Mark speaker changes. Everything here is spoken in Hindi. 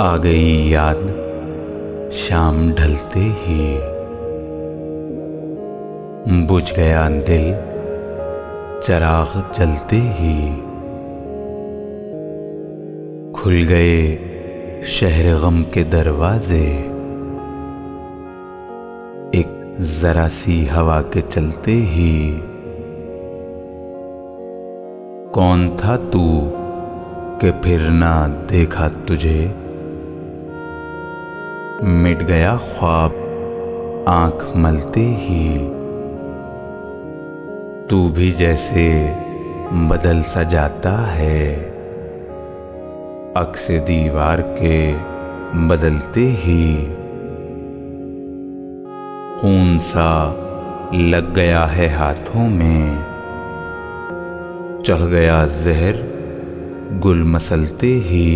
Speaker 1: आ गई याद शाम ढलते ही, बुझ गया दिल चराग जलते ही। खुल गए शहर गम के दरवाजे, एक जरा सी हवा के चलते ही। कौन था तू कि फिर ना देखा तुझे, मिट गया ख्वाब आंख मलते ही। तू भी जैसे बदल सा जाता है, अक्स दीवार के बदलते ही। खून सा लग गया है हाथों में, चढ़ गया जहर गुल मसलते ही।